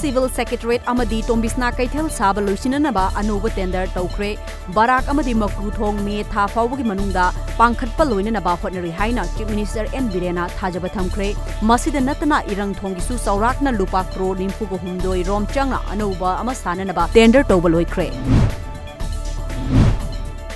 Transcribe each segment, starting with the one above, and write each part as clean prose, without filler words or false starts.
Civil Secretariat amadi Tombisna Kaithel Saba Lusinanaba Anuba tender Tokre, Barak amadi Makuthong Me Tha Fawagi Manunda, Pankhat Paloinanaba Hotnari Haina, Chief Minister N. Birena, Tajabatamkre, Masida Natana Irang Tongisu Saurakna Lupa Kro, Nimpugo Humdoi, Rom Changa, Anuba, Amasananaba, tender Tobaloi Kre.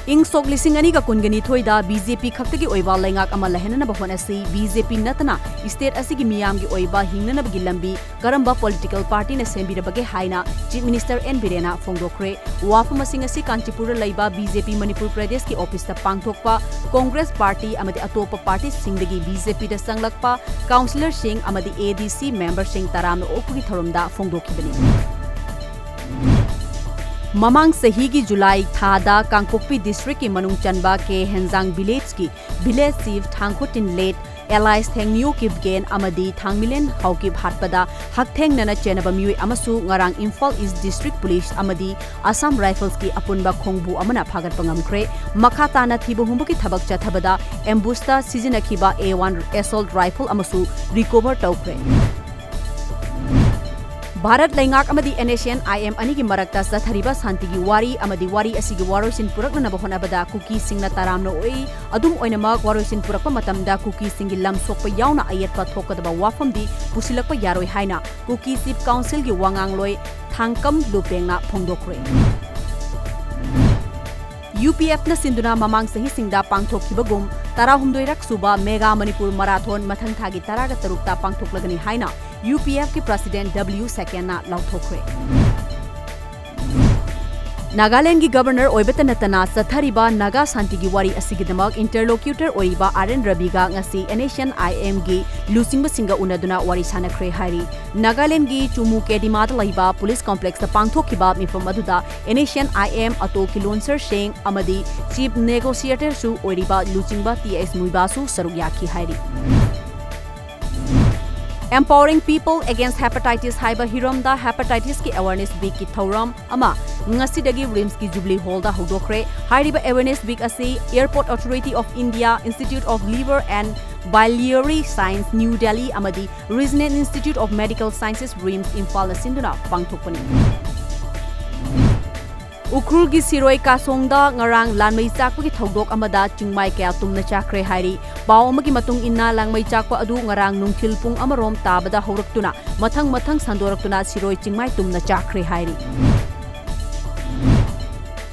Ing sok lising ani ka kungani thoida BJP khaktagi oiba laingak ama lahenana bahon asi BJP natana state asigi miyam gi oiba hingnana bagi lambi karamba political party na sembira bage haina Chief Minister N. Birena Fongdokre wafam asing asi Kanchipur laiba BJP Manipur Pradesh ki office ta pangthokpa Congress party amadi atopa party singdagi BJP da sanglakpa councillor sing amadi ADC member sing taram okgi thoromda Fongdokibani Mamang Sahigi July Thada Kangpokpi District ki Manung Chanba ke Henzang Village ki Village Chief Thangkhutin late Allies Thengniu Kibgen Amadi Thangmilen Haukib Hatpada Haktheng Nana Chenaba Mui Amasu Ngarang Imphal East District Police Amadi Assam Rifles ki Apunba Khongbu Amana Phagat Pangamkre Makhatana Thibu Humbuki Thabak Chathabada Ambusta Sizinakhiba A1 Assault Rifle Amasu recover Tokre Bharat Laingak amadi NSCN-IM anigi marakta sathariba santigi wari amadi wari asigi waroisin purakna nabahona bada kuki singna taramna oi adum oinamak waroisin purakpa matamda kuki singi lam sokpa yauna ayatpa thokadaba wafamdi pusilakpa yaroi haina kuki sip council gi wangangloi thangkam lupengna phongdokre UPF na sinduna mamang sahi singda pangthokibagum tarahumdoirak suba mega Manipur marathon mathang thagi taraga tarukta pangthoklagani haina UPF ki President W. Sekena Lauthokre. Nagaland ki Governor Oibata Natana Sathariba Naga Santigi Wari Asigidamak interlocutor Oiba Aren Rabiga ngasi NSCN-IM gi Lusingba Singa Unaduna Wari Sanakre Hari. Nagaland gi Chumu Kedimad Laiba Police Complex ta Pangthokiba Mifam Aduda NSCN-IM Ato Kilonser Sheng Amadi Chief Negotiator Su Oiriba Lusingba TS Muibasu Sarugyaki Hari. Empowering people against hepatitis haiba hiromda hepatitis ki awareness week ki thoram ama ngasidagi rims ki jubilee hall da hodokre hairiba awareness week asi Airport Authority of India Institute of Liver and Biliary Science New Delhi amadi Regional Institute of Medical Sciences rims Imphal sinduna pangthokpani Ukrul gi Siroi Kasongda ngarang lanmai chakpa ki thodok amada chingmai kya tumna chakre hairi paw amagi matung inna langmai chakpa adu ngarang nungthil pung amarom tabada horaktuna mathang sandoraktuna Siroi chingmai tumna chakre hairi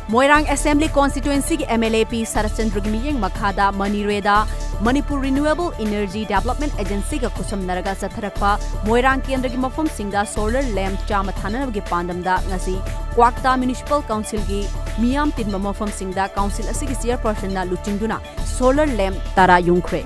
Moirang Assembly Constituency ki MLAP Sarachandra gi miyeng makhada Manireda Manipur Renewable Energy Development Agency ka kusam naraga satharakpa Moirang Kendra gi mafam singda solar lamp chama thanana gi pandamda ngasi Kwakta Municipal Council gi Miyam Tinba mafam singda council asigi chairperson na luchingduna solar lamp tara yungkhre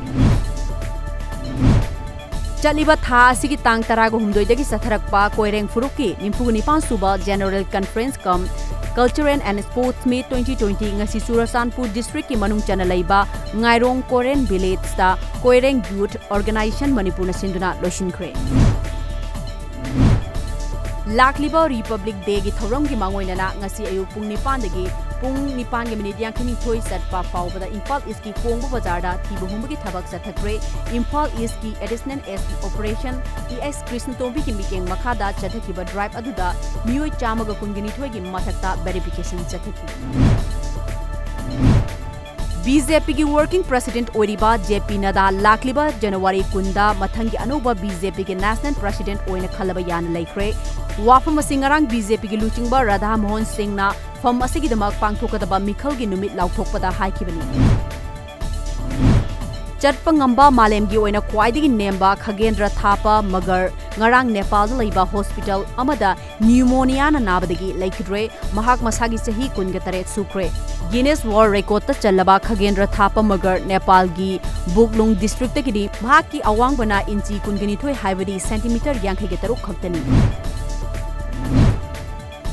Chaliba tha asigi tang tarago humdoi dagi satharakpa Koireng Furuki Nimphugunipan suba General Conference kam Culture and Sports Meet 2020 ngasi Surasanpur District ki manung chana laiba Ngairong Koren Village ta Koireng Youth Organization Manipur na sinduna loshinkre Lakliba Republic Day gi thoram gi mangoinana ngasi ayu pung 9 dagi pung 9 gi minute yankini thoi satpa fawbada Imphal East ki Kongbu Bazar da thibu humbu gi thabak sathakre Imphal East ki Additional SP Operation ES Krishna Tombi ki mikeng makhada chathakiba drive aduda mioi chamaga kungini thoi gi mathakta verification chathaki BJP ki working president Oiriba JP Nada Lakliba January kunda mathangi anuba BJP ki national president oina khalaba yana laikre wafam asingarang BJP ki luchingba Radha Mohan Singh na fam asigi damak pangthokadaba mikhal gi numit lauthokpada haikibani Chatpa ngamba malem gi oina khwaidagi nemba Khagendra Thapa Magar ngarang Nepal da laiba hospital amada pneumonia na nabadagi laikidre mahak masagi sahi kunga tare sukre Guinness World Record ta chalaba Khagendra Thapa Magar Nepal gi Buklung district ta gi mahak ki awang bana inchi kungani thoi haibadi centimeter yankhi ge taruk khaktani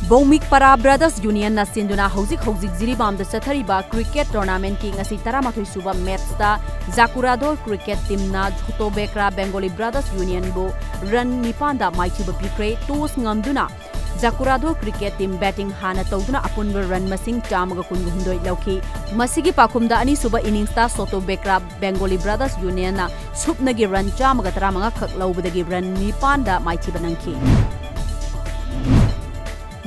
Bomik Para Brothers Union na sinduna hojik jiribam da sathariba cricket tournament ki ngasi 13 suba match ta Zakurador cricket team na Jhotobekra Bengali Brothers Union bo run 9 da maichiba pikre toss ngamduna Zakurador cricket team batting hana tawduna apunba run masing chamaga kunguhundoi lauki masigi pakhumda ani suba innings ta Jhotobekra Bengali Brothers Union na supnagi run chamaga 35 khak laubadagi run 9 da maichiba nangki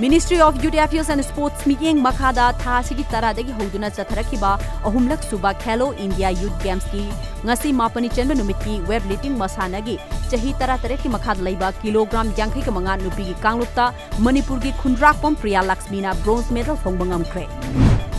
Ministry of Youth Affairs and Sports Miyeng Makhada tha sigi taradagi hoduna chatharakiba ahumlak suba Khelo India Youth Games ki ngasi mapani chenba numit ki weightlifting masanagi chahi taratare ki makhad laiba kilogram 59 nupi ki kanglupta Manipur ki Khundrakpom Priya Lakshmina bronze medal phongba ngamkhre.